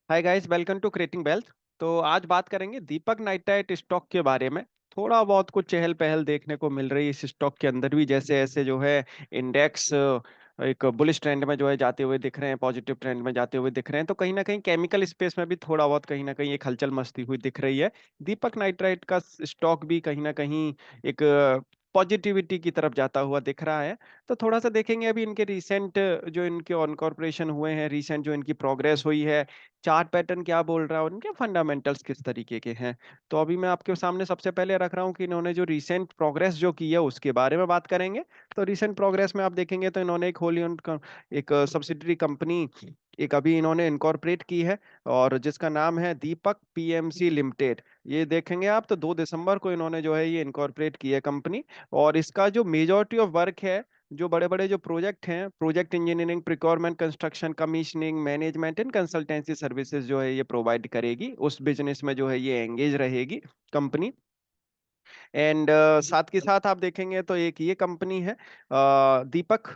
Hi guys, welcome to creating wealth. तो आज बात करेंगे दीपक नाइट्राइट स्टॉक के बारे में। थोड़ा बहुत कुछ चहल पहल देखने को मिल रही है इस स्टॉक के अंदर भी, जैसे ऐसे जो है इंडेक्स एक बुलिश ट्रेंड में जो है जाते हुए दिख रहे हैं, पॉजिटिव ट्रेंड में जाते हुए दिख रहे हैं। तो कहीं ना कहीं केमिकल स्पेस में भी थोड़ा बहुत कहीं ना कहीं एक हलचल मचती हुई दिख रही है। दीपक नाइट्राइट का स्टॉक भी कहीं ना कहीं एक पॉजिटिविटी की तरफ जाता हुआ दिख रहा है। तो थोड़ा सा देखेंगे अभी इनके रिसेंट जो इनके ऑन कॉर्पोरेशन हुए हैं, रिसेंट जो इनकी प्रोग्रेस हुई है, चार्ट पैटर्न क्या बोल रहा है, उनके फंडामेंटल्स किस तरीके के हैं। तो अभी मैं आपके सामने सबसे पहले रख रहा हूँ कि इन्होंने जो रीसेंट प्रोग्रेस जो की है उसके बारे में बात करेंगे। तो रीसेंट प्रोग्रेस में आप देखेंगे तो इन्होंने एक होली ओन्ड एक सब्सिडरी कंपनी एक अभी इन्होंने इनकॉर्पोरेट की है, और जिसका नाम है दीपक पीएमसी लिमिटेड। ये देखेंगे आप तो 2 दिसंबर को इन्होंने जो है ये इनकॉर्पोरेट की है कंपनी। और इसका जो मेजॉरिटी ऑफ वर्क है, जो बड़े बड़े जो प्रोजेक्ट हैं, project engineering, procurement, construction, commissioning, management and consultancy services जो है ये प्रोवाइड करेगी, उस बिजनेस में जो है ये एंगेज रहेगी कंपनी। एंड साथ के साथ आप देखेंगे तो एक ये कंपनी है दीपक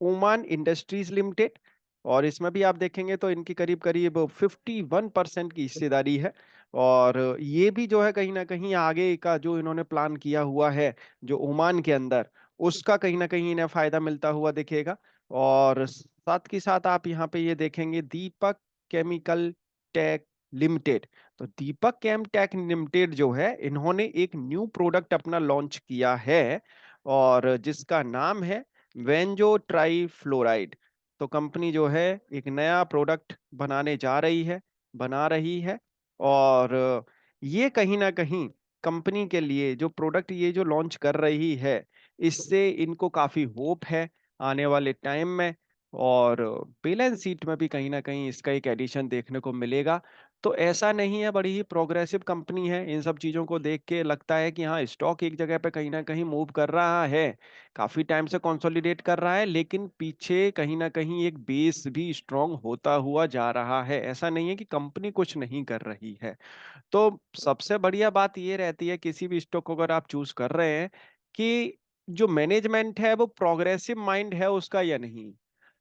ओमान इंडस्ट्रीज लिमिटेड। और इसमें भी आप देखेंगे तो इनकी करीब करीब 51% की हिस्सेदारी है। और ये भी जो है कहीं ना कहीं आगे का जो इन्होंने प्लान किया हुआ है जो ओमान के अंदर, उसका कहीं ना कहीं इन्हें फायदा मिलता हुआ दिखेगा। और साथ के साथ आप यहाँ पे ये देखेंगे दीपक केमिकल टेक लिमिटेड। तो दीपक केम टेक लिमिटेड जो है, इन्होंने एक न्यू प्रोडक्ट अपना लॉन्च किया है, और जिसका नाम है वेंजो ट्राइफ्लोराइड। तो कंपनी जो है एक नया प्रोडक्ट बनाने जा रही है, बना रही है। और ये कहीं ना कहीं कंपनी के लिए जो प्रोडक्ट ये जो लॉन्च कर रही है, इससे इनको काफी होप है आने वाले टाइम में। और बैलेंस शीट में भी कहीं ना कहीं इसका एक एडिशन देखने को मिलेगा। तो ऐसा नहीं है, बड़ी ही प्रोग्रेसिव कंपनी है। इन सब चीजों को देख के लगता है कि हाँ, स्टॉक एक जगह पे कहीं ना कहीं मूव कर रहा है, काफी टाइम से कंसोलिडेट कर रहा है, लेकिन पीछे कहीं ना कहीं एक बेस भी स्ट्रांग होता हुआ जा रहा है। ऐसा नहीं है कि कंपनी कुछ नहीं कर रही है। तो सबसे बढ़िया बात ये रहती है किसी भी स्टॉक को अगर आप चूज कर रहे हैं, कि जो मैनेजमेंट है वो प्रोग्रेसिव माइंड है उसका या नहीं।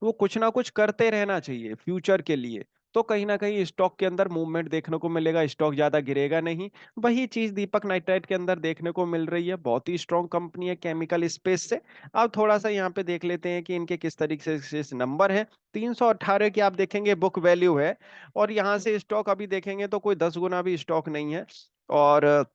वो कुछ ना कुछ करते रहना चाहिए फ्यूचर के लिए। तो कहीं ना कहीं स्टॉक के अंदर मूवमेंट देखने को मिलेगा, स्टॉक ज्यादा गिरेगा नहीं। वही चीज दीपक नाइट्राइट के अंदर देखने को मिल रही है। बहुत ही स्ट्रॉन्ग कंपनी है केमिकल स्पेस से। अब थोड़ा सा यहाँ पे देख लेते हैं कि इनके किस तरीके से नंबर है। 318 की आप देखेंगे बुक वैल्यू है। और यहाँ से स्टॉक अभी देखेंगे तो कोई 10 गुना भी स्टॉक नहीं है। और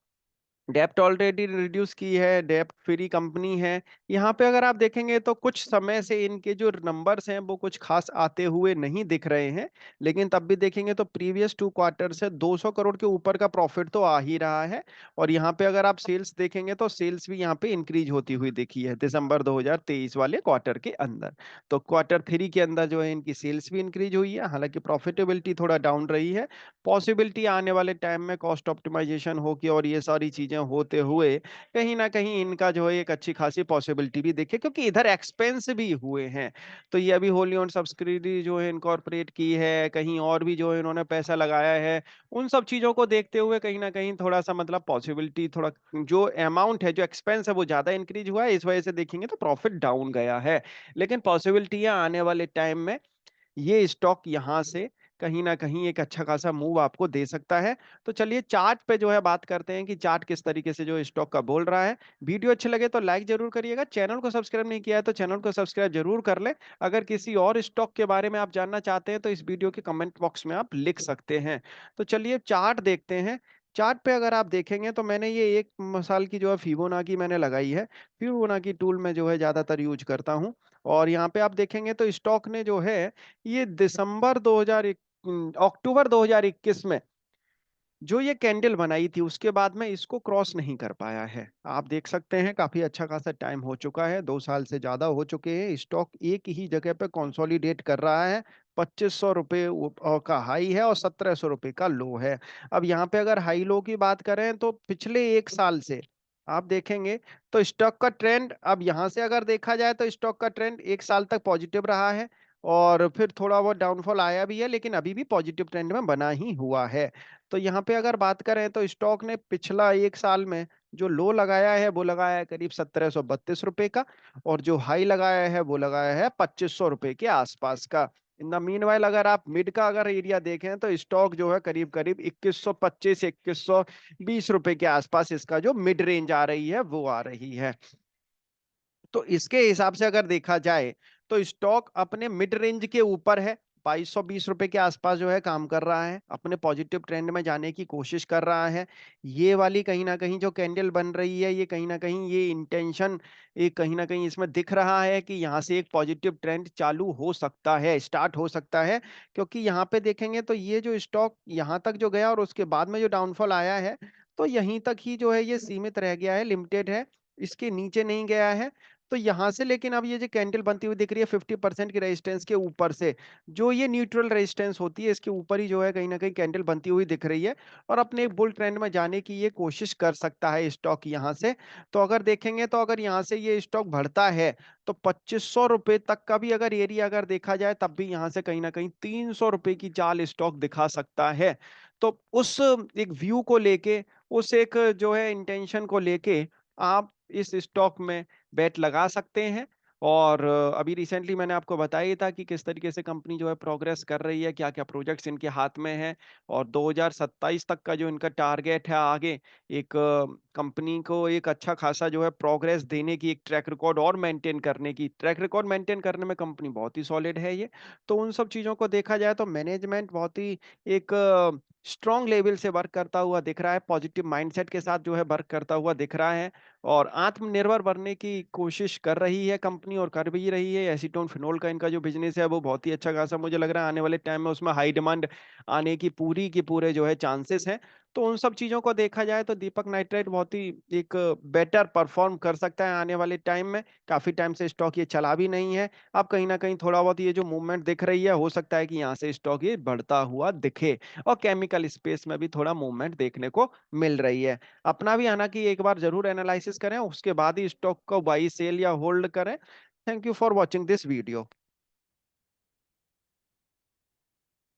डेप्ट ऑलरेडी रिड्यूस की है, डेप्ट फ्री कंपनी है। यहाँ पे अगर आप देखेंगे तो कुछ समय से इनके जो नंबर्स हैं वो कुछ खास आते हुए नहीं दिख रहे हैं। लेकिन तब भी देखेंगे तो प्रीवियस 2 क्वार्टर से 200 करोड़ के ऊपर का प्रॉफिट तो आ ही रहा है। और यहाँ पे अगर आप सेल्स देखेंगे तो सेल्स भी यहाँ पे इंक्रीज होती हुई दिखी है दिसंबर 2023 वाले क्वार्टर के अंदर। तो क्वार्टर 3 के अंदर जो है इनकी सेल्स भी इंक्रीज हुई है, हालांकि प्रॉफिटेबिलिटी थोड़ा डाउन रही है। पॉसिबिलिटी आने वाले टाइम में कॉस्ट ऑप्टिमाइजेशन होगी और ये सारी चीजें होते हुए कहीं ना कहीं इनका जो है एक अच्छी खासी पॉसिबिलिटी भी दिखे, क्योंकि इधर एक्सपेंस भी हुए हैं। तो ये अभी होली ओन सब्सिडरी जो है इनकॉर्पोरेट की है, कहीं और भी जो है इन्होंने पैसा लगाया है। उन सब चीजों को देखते हुए कहीं ना कहीं थोड़ा सा मतलब पॉसिबिलिटी, थोड़ा जो अमाउंट है, जो एक्सपेंस है वो ज्यादा इंक्रीज हुआ है, इस वजह से देखेंगे तो प्रॉफिट डाउन गया है। लेकिन पॉसिबिलिटी है आने वाले टाइम में ये स्टॉक यहाँ से कहीं ना कहीं एक अच्छा खासा मूव आपको दे सकता है। तो चलिए चार्ट पे जो है बात करते हैं कि चार्ट किस तरीके से जो स्टॉक का बोल रहा है। वीडियो अच्छे लगे तो लाइक जरूर करिएगा, चैनल को सब्सक्राइब नहीं किया है तो चैनल को सब्सक्राइब जरूर कर ले। अगर किसी और स्टॉक के बारे में आप जानना चाहते हैं तो इस वीडियो के कमेंट बॉक्स में आप लिख सकते हैं। तो चलिए चार्ट देखते हैं। चार्ट पे अगर आप देखेंगे तो मैंने ये 1 साल की जो है फिबोनाकी मैंने लगाई है। फिबोनाकी टूल में जो है ज्यादातर यूज करता हूँ। और यहाँ पे आप देखेंगे तो स्टॉक ने जो है ये अक्टूबर 2021 में जो ये कैंडल बनाई थी उसके बाद में इसको क्रॉस नहीं कर पाया है। आप देख सकते हैं काफी अच्छा खासा टाइम हो चुका है, 2 साल से ज्यादा हो चुके हैं। स्टॉक एक ही जगह पे कंसोलिडेट कर रहा है। 2500 रुपये का हाई है और 1700 रुपये का लो है। अब यहाँ पे अगर हाई लो की बात करें तो पिछले 1 साल से आप देखेंगे तो स्टॉक का ट्रेंड, अब यहाँ से अगर देखा जाए तो स्टॉक का ट्रेंड 1 साल तक पॉजिटिव रहा है। और फिर थोड़ा बहुत डाउनफॉल आया भी है, लेकिन अभी भी पॉजिटिव ट्रेंड में बना ही हुआ है। तो यहाँ पे अगर बात करें तो स्टॉक ने पिछला 1 साल में जो लो लगाया है वो लगाया है करीब 1732 रुपए का। और जो हाई लगाया है वो लगाया है 2500 रुपए के आसपास का। इन द मीनवाइल अगर आप मिड का अगर एरिया देखें तो स्टॉक जो है करीब करीब 2125 से 2120 रुपए के आसपास इसका जो मिड रेंज आ रही है वो आ रही है। तो इसके हिसाब से अगर देखा जाए तो स्टॉक अपने मिड रेंज के ऊपर है, 2220 रुपए के आसपास जो है काम कर रहा है, अपने पॉजिटिव ट्रेंड में जाने की कोशिश कर रहा है। ये वाली कहीं ना कहीं जो कैंडल बन रही है, ये कहीं ना कहीं ये इंटेंशन एक कहीं ना कहीं इसमें दिख रहा है कि यहाँ से एक पॉजिटिव ट्रेंड चालू हो सकता है, स्टार्ट हो सकता है। क्योंकि यहाँ पे देखेंगे तो ये जो स्टॉक यहाँ तक जो गया और उसके बाद में जो डाउनफॉल आया है, तो यहीं तक ही जो है ये सीमित रह गया है, लिमिटेड है, इसके नीचे नहीं गया है। तो यहां से लेकिन अब ये जो कैंडल बनती हुई दिख रही है 50% की रेजिस्टेंस के ऊपर से, जो ये न्यूट्रल रेजिस्टेंस होती है इसके ऊपर ही जो है कहीं ना कहीं कैंडल बनती हुई दिख रही है, और अपने एक बुल ट्रेंड में जाने की ये कोशिश कर सकता है स्टॉक यहां से। तो अगर देखेंगे तो अगर यहाँ से ये स्टॉक बढ़ता है तो 2500 रुपए तक का भी अगर एरिया अगर देखा जाए, तब भी यहाँ से कहीं ना कहीं 300 रुपए की चाल स्टॉक दिखा सकता है। तो उस एक व्यू को लेके, उस एक जो है इंटेंशन को लेके आप इस स्टॉक में बेट लगा सकते हैं। और अभी रिसेंटली मैंने आपको बताया ही था कि किस तरीके से कंपनी जो है प्रोग्रेस कर रही है, क्या क्या प्रोजेक्ट्स इनके हाथ में हैं, और 2027 तक का जो इनका टारगेट है आगे, एक कंपनी को एक अच्छा खासा जो है प्रोग्रेस देने की, एक ट्रैक रिकॉर्ड और मेंटेन करने की, ट्रैक रिकॉर्ड मेंटेन करने में कंपनी बहुत ही सॉलिड है ये। तो उन सब चीज़ों को देखा जाए तो मैनेजमेंट बहुत ही एक स्ट्रॉन्ग लेवल से वर्क करता हुआ दिख रहा है, पॉजिटिव माइंडसेट के साथ जो है वर्क करता हुआ दिख रहा है, और आत्मनिर्भर बनने की कोशिश कर रही है कंपनी, और कर भी रही है। एसीटोन फिनोल का इनका जो बिजनेस है वो बहुत ही अच्छा खासा मुझे लग रहा है, आने वाले टाइम में उसमें हाई डिमांड आने की पूरी की पूरे जो है चांसेस हैं। तो उन सब चीजों को देखा जाए तो दीपक नाइट्राइट बहुत ही एक बेटर परफॉर्म कर सकता है आने वाले टाइम में। काफी टाइम से स्टॉक ये चला भी नहीं है, अब कहीं ना कहीं थोड़ा बहुत ये जो मूवमेंट दिख रही है, हो सकता है कि यहाँ से स्टॉक ये बढ़ता हुआ दिखे, और केमिकल स्पेस में भी थोड़ा मूवमेंट देखने को मिल रही है। अपना भी आना कि एक बार जरूर एनालिसिस करें, उसके बाद ही स्टॉक को बाई सेल या होल्ड करें। Thank you for watching this video.